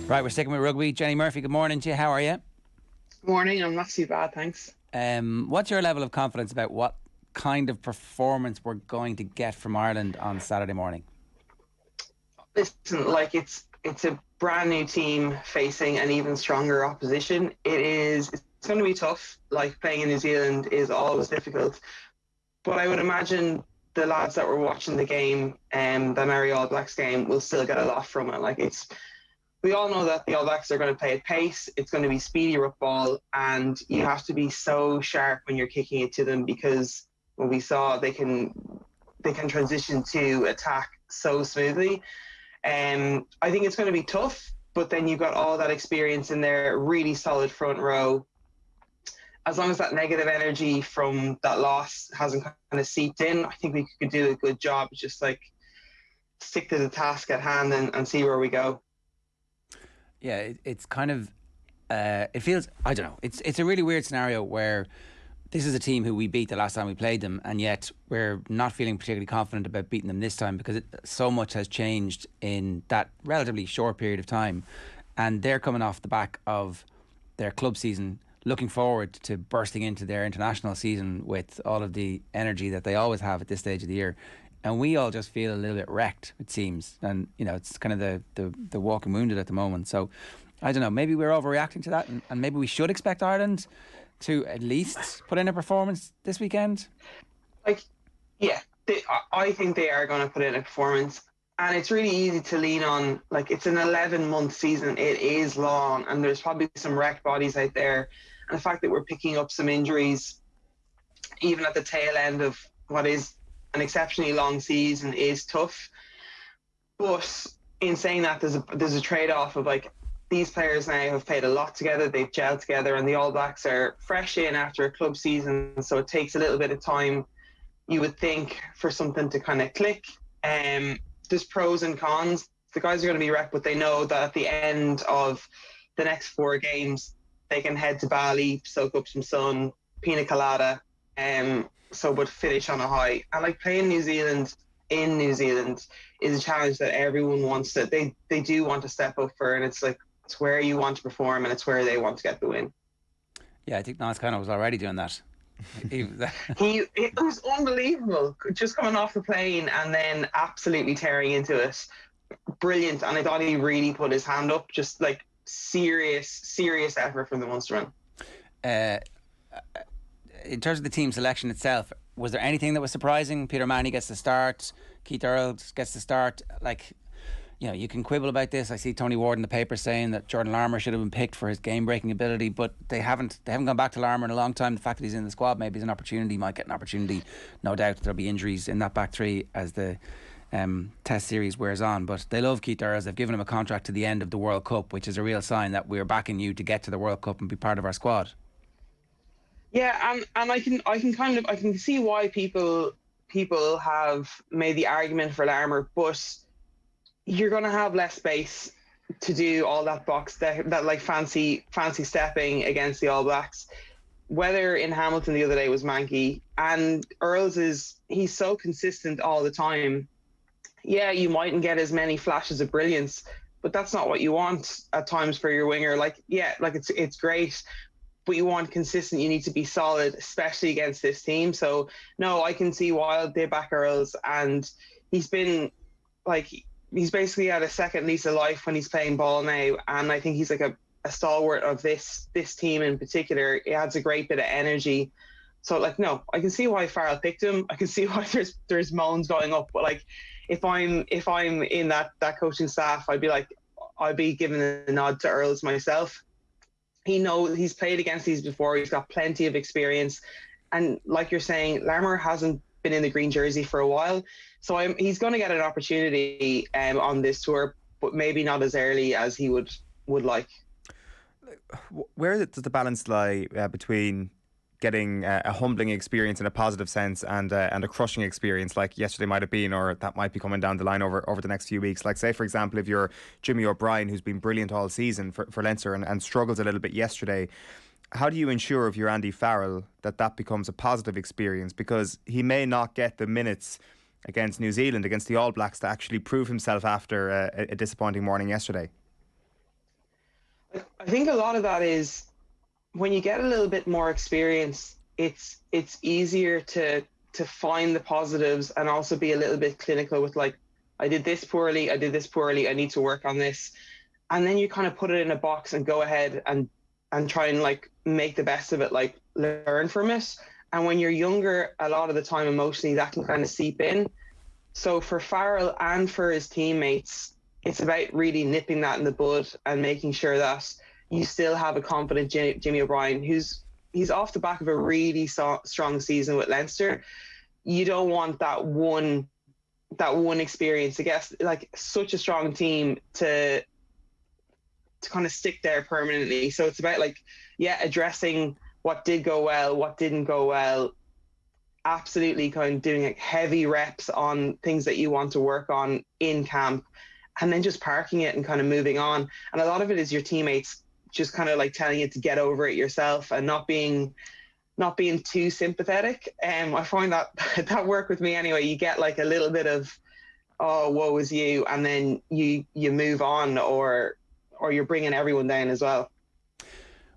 Right, we're sticking with rugby. Jenny Murphy, good morning to you. How are you? Morning, I'm not too bad, thanks. What's your level of confidence about what kind of performance we're going to get from Ireland on Saturday morning? Listen, it's a brand new team facing an even stronger opposition. It's going to be tough. Like playing in New Zealand is always difficult, but I would imagine the lads that were watching the game, the Mary All Blacks game, will still get a lot from it. We all know that the All Blacks are going to play at pace. It's going to be speedy ruck ball, and you have to be so sharp when you're kicking it to them because when we saw they can transition to attack so smoothly. I think it's going to be tough, but then you've got all that experience in there, really solid front row. As long as that negative energy from that loss hasn't kind of seeped in, I think we could do a good job. Just like stick to the task at hand and see where we go. Yeah, it's kind of, it feels, I don't know, it's a really weird scenario where this is a team who we beat the last time we played them, and yet we're not feeling particularly confident about beating them this time because so much has changed in that relatively short period of time. And they're coming off the back of their club season, looking forward to bursting into their international season with all of the energy that they always have at this stage of the year. And we all just feel a little bit wrecked, it seems. And, you know, it's kind of the walking wounded at the moment. So, I don't know, maybe we're overreacting to that, and maybe we should expect Ireland to at least put in a performance this weekend? Yeah, I think they are going to put in a performance. And it's really easy to lean on, it's an 11-month season. It is long, and there's probably some wrecked bodies out there. And the fact that we're picking up some injuries, even at the tail end of what is an exceptionally long season, is tough. But in saying that, there's a trade-off of these players now have played a lot together, they've gelled together, and the All Blacks are fresh in after a club season, so it takes a little bit of time, you would think, for something to kind of click. There's pros and cons. The guys are going to be wrecked, but they know that at the end of the next 4 games, they can head to Bali, soak up some sun, pina colada, but finish on a high. And playing New Zealand in New Zealand is a challenge that everyone wants to. They do want to step up for, and it's where you want to perform, and it's where they want to get the win. Yeah, I think Niles Conor was already doing that. It was unbelievable, just coming off the plane and then absolutely tearing into it. Brilliant, and I thought he really put his hand up. Just serious effort from the Munsterman. In terms of the team selection itself, was there anything that was surprising? Peter Manny gets the start, Keith Earls gets the start. You can quibble about this. I see Tony Ward in the paper saying that Jordan Larmour should have been picked for his game-breaking ability, but they haven't gone back to Larmour in a long time. The fact that he's in the squad maybe is an opportunity. He might get an opportunity. No doubt there'll be injuries in that back three as the Test series wears on. But they love Keith Earls. They've given him a contract to the end of the World Cup, which is a real sign that we're backing you to get to the World Cup and be part of our squad. Yeah, and I can see why people have made the argument for Larmour, but you're going to have less space to do all that fancy stepping against the All Blacks. Weather in Hamilton the other day was manky, and Earls he's so consistent all the time. Yeah, you mightn't get as many flashes of brilliance, but that's not what you want at times for your winger. It's great, but you want consistent. You need to be solid, especially against this team. So no, I can see why they back Earls, and he's been he's basically had a second lease of life when he's playing ball now, and I think he's a stalwart of this team in particular. He adds a great bit of energy. So no, I can see why Farrell picked him. I can see why there's moans going up. But if I'm in that coaching staff, I'd be giving a nod to Earls myself. He's played against these before. He's got plenty of experience, and like you're saying, Larmour hasn't been in the green jersey for a while, so he's going to get an opportunity on this tour, but maybe not as early as he would like. Where does the balance lie between getting a humbling experience in a positive sense and a crushing experience like yesterday might have been, or that might be coming down the line over the next few weeks? Say, for example, if you're Jimmy O'Brien, who's been brilliant all season for Leinster and struggles a little bit yesterday, how do you ensure, if you're Andy Farrell, that becomes a positive experience? Because he may not get the minutes against New Zealand, against the All Blacks, to actually prove himself after a disappointing morning yesterday. I think a lot of that is when you get a little bit more experience, it's easier to find the positives and also be a little bit clinical with like, I did this poorly, I need to work on this. And then you kind of put it in a box and go ahead and try and like make the best of it, like learn from it. And when you're younger, a lot of the time emotionally that can kind of seep in. So for Farrell and for his teammates, it's about really nipping that in the bud and making sure that you still have a confident Jimmy O'Brien, he's off the back of a really strong season with Leinster. You don't want that one experience. I guess like such a strong team to kind of stick there permanently. So it's about like, yeah, addressing what did go well, what didn't go well. Absolutely kind of doing like heavy reps on things that you want to work on in camp, and then just parking it and kind of moving on. And a lot of it is your teammates just kind of like telling you to get over it yourself and not being too sympathetic. I find that work with me anyway. You get like a little bit of, oh, woe is you, and then you move on, or you're bringing everyone down as well.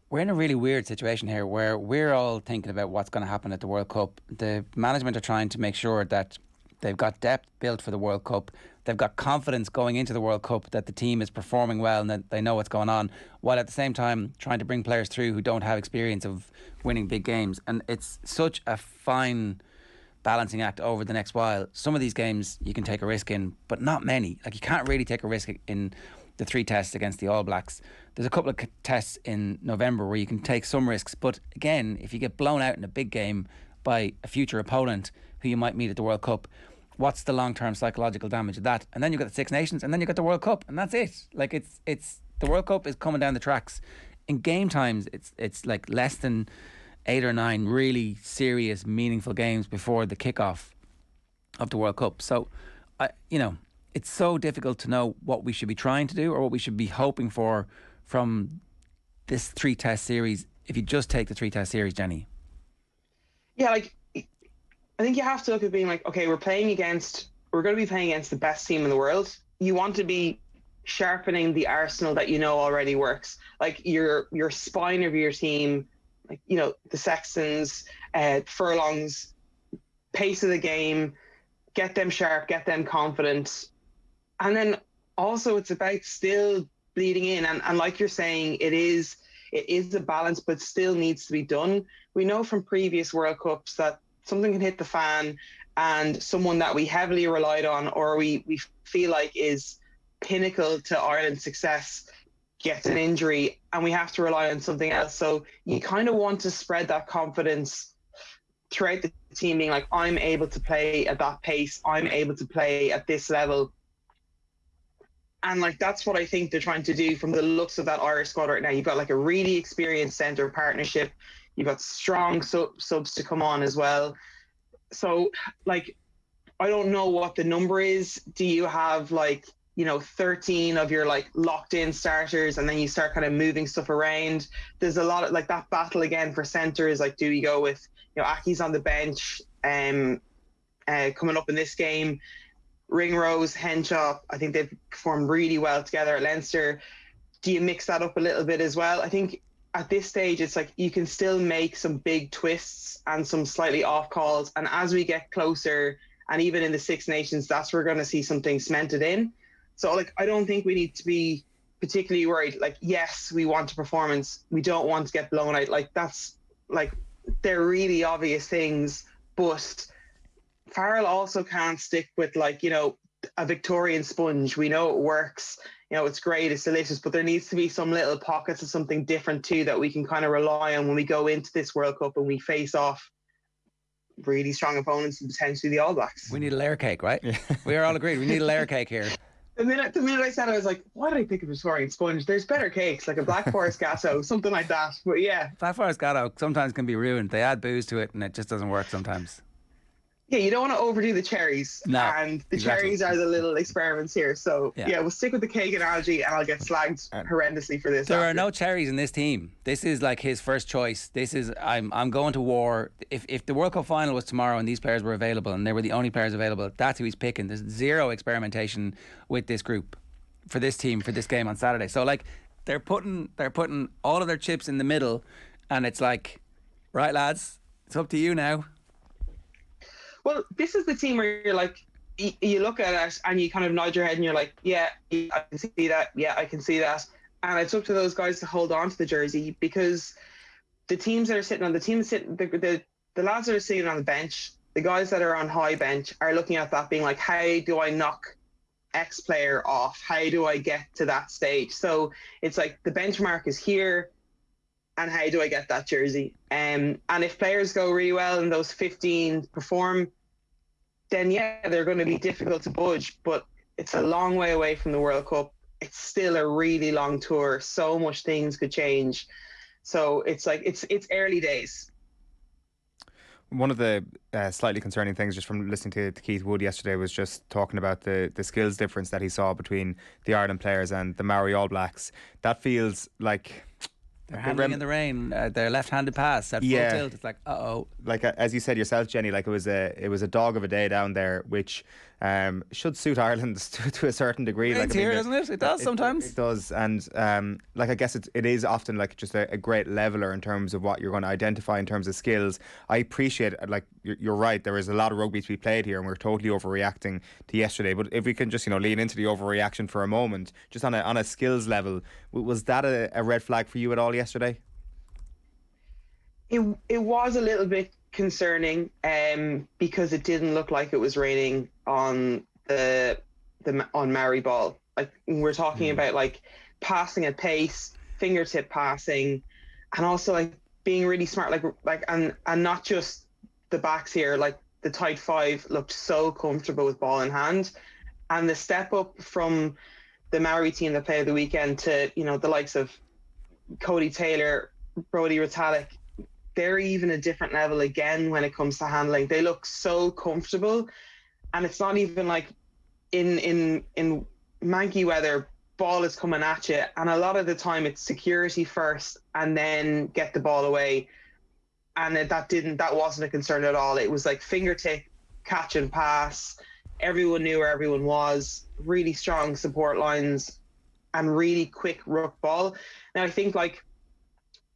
We're in a really weird situation here where we're all thinking about what's going to happen at the World Cup. The management are trying to make sure that they've got depth built for the World Cup. They've got confidence going into the World Cup that the team is performing well and that they know what's going on, while at the same time trying to bring players through who don't have experience of winning big games. And it's such a fine balancing act over the next while. Some of these games you can take a risk in, but not many. Like, you can't really take a risk in the 3 tests against the All Blacks. There's a couple of tests in November where you can take some risks, but again, if you get blown out in a big game by a future opponent who you might meet at the World Cup, what's the long-term psychological damage of that? And then you've got the Six Nations, and then you've got the World Cup, and that's it. Like, it's the World Cup is coming down the tracks. In game times, it's like less than 8 or 9 really serious, meaningful games before the kickoff of the World Cup. So, it's so difficult to know what we should be trying to do or what we should be hoping for from this 3-test series. If you just take the 3-test series, Jenny. Yeah, like, I think you have to look at being like, okay, we're going to be playing against the best team in the world. You want to be sharpening the arsenal that you know already works. Like your spine of your team, like, the Sextons, Furlongs, pace of the game, get them sharp, get them confident. And then also it's about still bleeding in. And like you're saying, it is a balance, but still needs to be done. We know from previous World Cups that something can hit the fan and someone that we heavily relied on or we feel like is pinnacle to Ireland's success gets an injury and we have to rely on something else. So you kind of want to spread that confidence throughout the team, being like, I'm able to play at that pace, I'm able to play at this level. And like, that's what I think they're trying to do from the looks of that Irish squad right now. You've got like a really experienced centre partnership. You've got strong subs to come on as well. So like, I don't know what the number is. Do you have like, 13 of your like locked in starters and then you start kind of moving stuff around? There's a lot of like that battle again for centres. Like, do we go with, Aki's on the bench coming up in this game? Ringrose, Henshaw, I think they've performed really well together at Leinster. Do you mix that up a little bit as well? I think at this stage, it's like you can still make some big twists and some slightly off calls. And as we get closer, and even in the Six Nations, that's where we're going to see something cemented in. So, like, I don't think we need to be particularly worried. Like, yes, we want a performance. We don't want to get blown out. Like, that's, like, they're really obvious things. But Farrell also can't stick with, like, a Victorian sponge. We know it works. It's great, it's delicious, but there needs to be some little pockets of something different too that we can kind of rely on when we go into this World Cup and we face off really strong opponents and potentially the All Blacks. We need a layer cake, right? Yeah. We're all agreed. We need a layer cake here. The minute I said it, I was like, why did I pick a Victorian sponge? There's better cakes, like a Black Forest Gatto, something like that. But yeah. Black Forest Gatto sometimes can be ruined. They add booze to it and it just doesn't work sometimes. Yeah, you don't want to overdo the cherries. No, and the cherries are the little experiments here. So yeah, we'll stick with the cake analogy and I'll get slagged horrendously for this. There are no cherries in this team. This is like his first choice. This is, I'm going to war. If the World Cup final was tomorrow and these players were available and they were the only players available, that's who he's picking. There's zero experimentation with this group for this team, for this game on Saturday. So like, they're putting all of their chips in the middle, and it's like, right, lads, it's up to you now. Well, this is the team where you're like, you look at it and you kind of nod your head and you're like, yeah, I can see that. Yeah, I can see that. And it's up to those guys to hold on to the jersey, because the teams that are sitting on the lads that are sitting on the bench, the guys that are on high bench are looking at that being like, how do I knock X player off? How do I get to that stage? So it's like the benchmark is here, and how do I get that jersey? And if players go really well and those 15 perform, then yeah, they're going to be difficult to budge. But it's a long way away from the World Cup. It's still a really long tour. So much things could change. So it's like it's early days. One of the slightly concerning things just from listening to Keith Wood yesterday was just talking about the skills difference that he saw between the Ireland players and the Maori All Blacks. That feels like... They're handling in the rain. Their left-handed pass at full tilt. It's like, like as you said yourself, Jenny, like it was a dog of a day down there, which should suit Ireland to a certain degree. It's here, doesn't it? It does sometimes. It does, and like I guess it is often like just a great leveler in terms of what you're going to identify in terms of skills. I appreciate, like you're right. There is a lot of rugby to be played here, and we're totally overreacting to yesterday. But if we can just lean into the overreaction for a moment, just on a skills level, was that a red flag for you at all yesterday? It was a little bit concerning, because it didn't look like it was raining on on Maori ball. Like we're talking about like passing at pace, fingertip passing, and also like being really smart, like and not just the backs here. Like the tight five looked so comfortable with ball in hand, and the step up from the Maori team that played the weekend to the likes of Cody Taylor, Brody Retallick, they're even a different level again when it comes to handling. They look so comfortable, and it's not even like in manky weather, ball is coming at you, and a lot of the time it's security first and then get the ball away. And that wasn't a concern at all. It was like fingertip, catch and pass. Everyone knew where everyone was, really strong support lines, and really quick ruck ball. Now I think like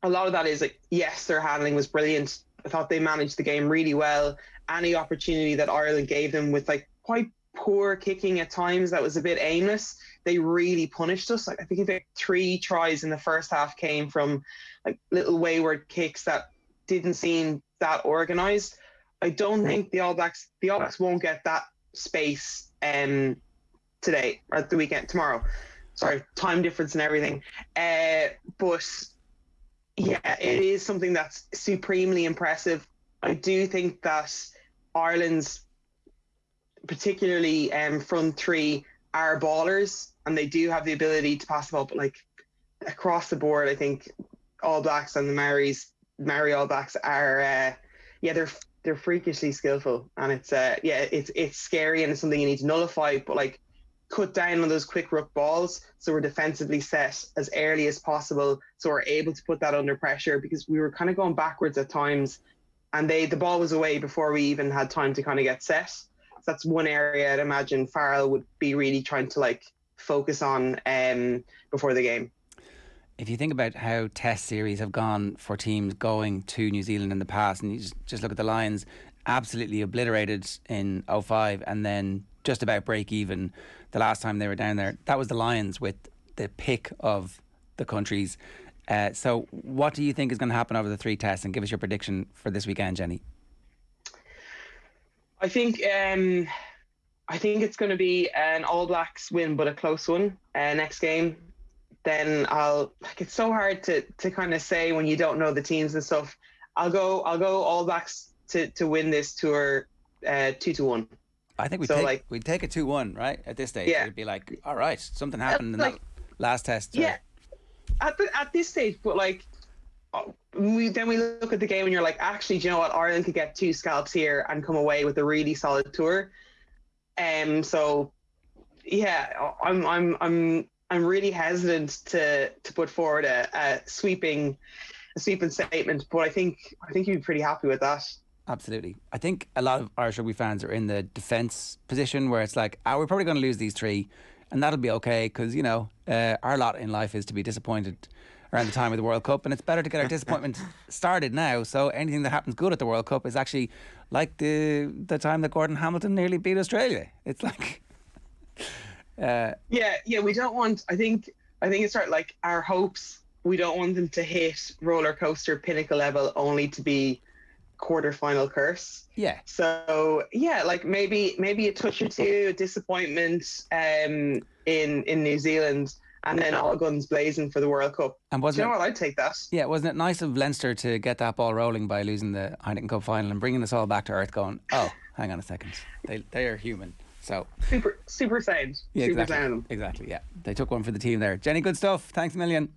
a lot of that is like, yes, their handling was brilliant. I thought they managed the game really well. Any opportunity that Ireland gave them with like quite poor kicking at times that was a bit aimless, they really punished us. Like I think 3 tries in the first half came from like little wayward kicks that didn't seem that organised. I don't think the All Blacks won't get that space today or at the weekend tomorrow. Sorry, time difference and everything. But yeah, it is something that's supremely impressive. I do think that Ireland's, particularly front three, are ballers, and they do have the ability to pass the ball. But like across the board, I think All Blacks and the Maori All Blacks are, they're freakishly skillful, and it's scary, and it's something you need to nullify. But like, cut down on those quick ruck balls so we're defensively set as early as possible, so we're able to put that under pressure, because we were kind of going backwards at times, and the ball was away before we even had time to kind of get set. So that's one area I'd imagine Farrell would be really trying to like focus on before the game. If you think about how test series have gone for teams going to New Zealand in the past, and you just look at the Lions, absolutely obliterated in 2005, and then just about break even the last time they were down there. That was the Lions with the pick of the countries. So what do you think is going to happen over the 3 tests? And give us your prediction for this weekend, Jenny. I think it's going to be an All Blacks win, but a close one next game. Then it's so hard to kind of say when you don't know the teams and stuff. I'll go All Blacks to win this tour 2-1. I think we'd take a 2-1, right? At this stage, it'd be like, all right, something happened in that last test. Yeah, at this stage, but like, we look at the game and you're like, actually, do you know what? Ireland could get 2 scalps here and come away with a really solid tour. So yeah, I'm really hesitant to put forward a sweeping statement, but I think you'd be pretty happy with that. Absolutely. I think a lot of Irish rugby fans are in the defence position where it's like, we're probably going to lose these 3. and that'll be okay because our lot in life is to be disappointed around the time of the World Cup, and it's better to get our disappointment started now. So anything that happens good at the World Cup is actually like the time that Gordon Hamilton nearly beat Australia. It's like, we don't want. I think it's right. Like our hopes, we don't want them to hit roller coaster pinnacle level only to be quarterfinal curse. Yeah. So like maybe a touch or two disappointment in New Zealand, and then all guns blazing for the World Cup. And Do you know what? I'd take that. Yeah, wasn't it nice of Leinster to get that ball rolling by losing the Heineken Cup final and bringing us all back to earth going, oh, hang on a second. They are human. So super sound. Yeah, super exactly. sound. Exactly, yeah. They took one for the team there. Jenny, good stuff. Thanks a million.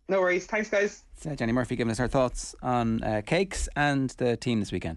No worries. Thanks, guys. It's Jenny Murphy giving us her thoughts on cakes and the team this weekend.